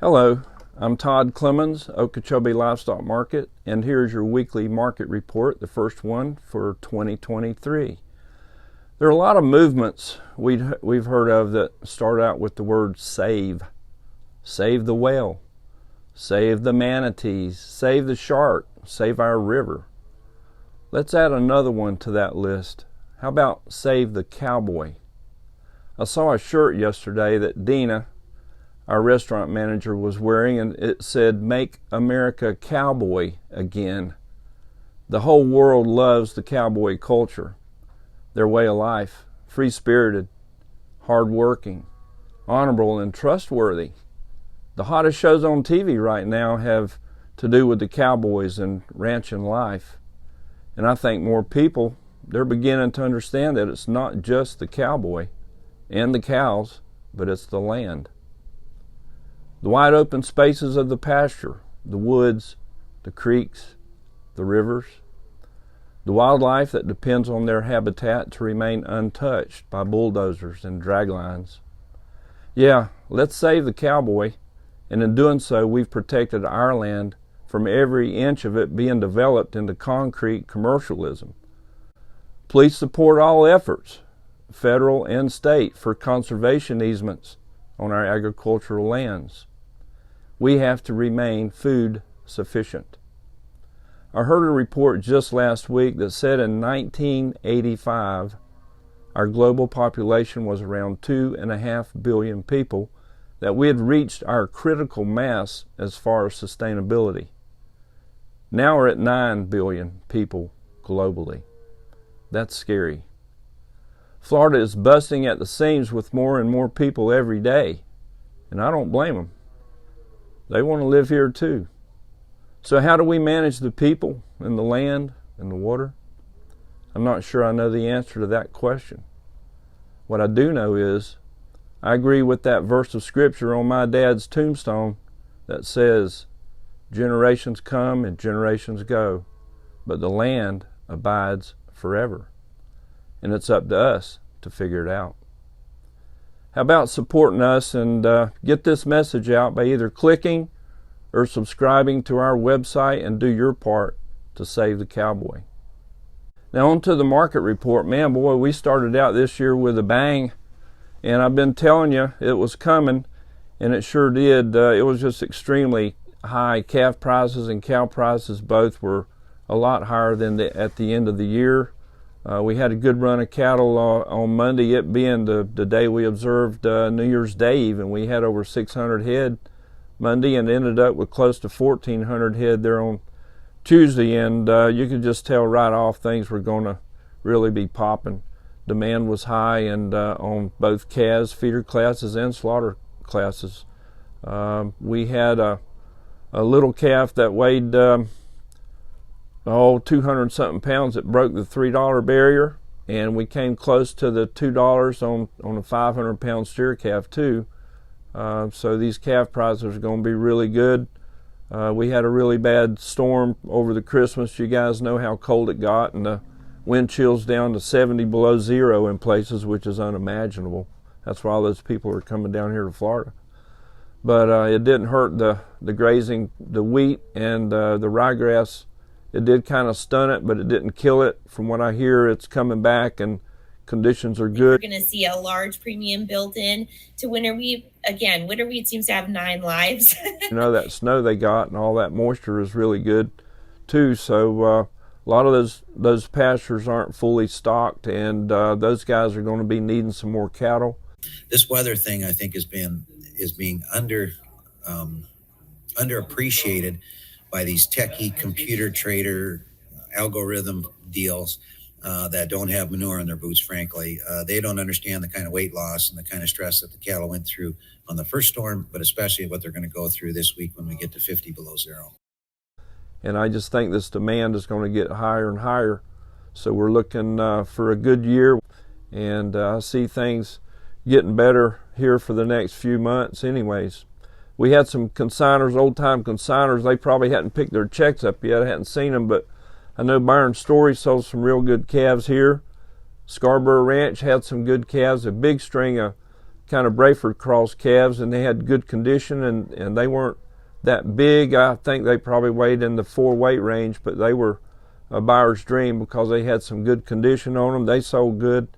Hello, I'm Todd Clemens, Okeechobee Livestock Market, and here's your weekly market report, the first one for 2023. There are a lot of movements we've heard of that start out with the word save. Save the whale, save the manatees, save the shark, save our river. Let's add another one to that list. How about save the cowboy? I saw a shirt yesterday that Dina, our restaurant manager, was wearing, and it said, "Make America Cowboy Again." The whole world loves the cowboy culture, their way of life, free-spirited, hard-working, honorable, and trustworthy. The hottest shows on TV right now have to do with the cowboys and ranching life. And I think more people, they're beginning to understand that it's not just the cowboy and the cows, but it's the land. The wide open spaces of the pasture, the woods, the creeks, the rivers, the wildlife that depends on their habitat to remain untouched by bulldozers and draglines. Yeah, let's save the cowboy, and in doing so, we've protected our land from every inch of it being developed into concrete commercialism. Please support all efforts, federal and state, for conservation easements on our agricultural lands. We have to remain food sufficient. I heard a report just last week that said in 1985, our global population was around 2.5 billion people, that we had reached our critical mass as far as sustainability. Now we're at 9 billion people globally. That's scary. Florida is busting at the seams with more and more people every day, and I don't blame them. They want to live here too. So how do we manage the people and the land and the water? I'm not sure I know the answer to that question. What I do know is I agree with that verse of scripture on my dad's tombstone that says, "Generations come and generations go, but the land abides forever." And it's up to us to figure it out. How about supporting us and get this message out by either clicking or subscribing to our website and do your part to save the cowboy. Now on to the market report. Man, boy, we started out this year with a bang, and I've been telling you it was coming, and it sure did. It was just extremely high. Calf prices and cow prices both were a lot higher than at the end of the year. We had a good run of cattle on Monday, it being the day we observed New Year's Day even. We had over 600 head Monday and ended up with close to 1,400 head there on Tuesday, and you could just tell right off things were going to really be popping. Demand was high, and on both calves, feeder classes, and slaughter classes. We had a little calf that weighed 200 something pounds that broke the $3 barrier, and we came close to the $2 on a 500 pound steer calf too. So these calf prices are going to be really good. We had a really bad storm over the Christmas. You guys know how cold it got, and the wind chills down to 70 below zero in places, which is unimaginable. That's why all those people are coming down here to Florida. But it didn't hurt the grazing, the wheat and the ryegrass. It did kind of stun it, but it didn't kill it. From what I hear, it's coming back and conditions are good. We're going to see a large premium built in to winter wheat. Again, winter wheat seems to have 9 lives. You know, that snow they got and all that moisture is really good too. So a lot of those pastures aren't fully stocked, and those guys are going to be needing some more cattle. This weather thing, I think, is being underappreciated by these techie computer trader algorithm deals that don't have manure in their boots, frankly. They don't understand the kind of weight loss and the kind of stress that the cattle went through on the first storm, but especially what they're going to go through this week when we get to 50 below zero. And I just think this demand is going to get higher and higher. So we're looking for a good year, and I see things getting better here for the next few months anyways. We had some consigners, old-time consigners. They probably hadn't picked their checks up yet. I hadn't seen them, but I know Byron Story sold some real good calves here. Scarborough Ranch had some good calves, a big string of kind of Brayford cross calves, and they had good condition, and they weren't that big. I think they probably weighed in the 4 weight range, but they were a buyer's dream because they had some good condition on them. They sold good.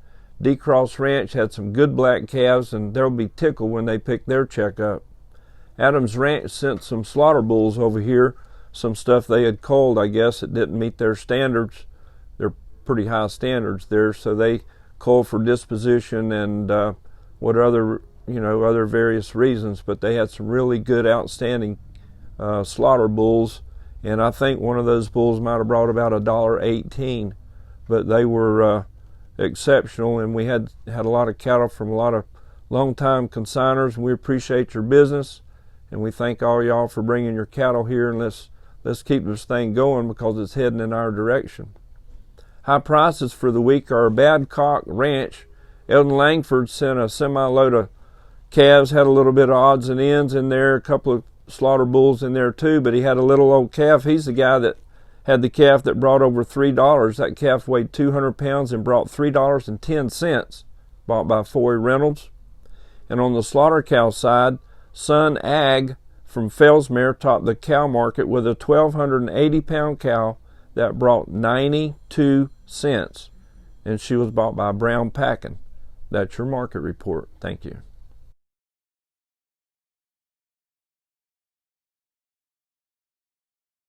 D-Cross Ranch had some good black calves, and they'll be tickled when they pick their check up. Adams Ranch sent some slaughter bulls over here, some stuff they had culled, I guess, it didn't meet their standards. They're pretty high standards there, so they culled for disposition and what other various reasons, but they had some really good, outstanding slaughter bulls, and I think one of those bulls might have brought about $1.18, but they were exceptional, and we had a lot of cattle from a lot of long-time consigners, and we appreciate your business, and we thank all y'all for bringing your cattle here, and let's keep this thing going because it's heading in our direction. High prices for the week are Badcock Ranch. Eldon Langford sent a semi-load of calves, had a little bit of odds and ends in there, a couple of slaughter bulls in there too, but he had a little old calf. He's the guy that had the calf that brought over $3. That calf weighed 200 pounds and brought $3.10, bought by Foy Reynolds. And on the slaughter cow side, Sun Ag from Fellsmere topped the cow market with a 1,280-pound cow that brought 92 cents, and she was bought by Brown Packing. That's your market report. Thank you.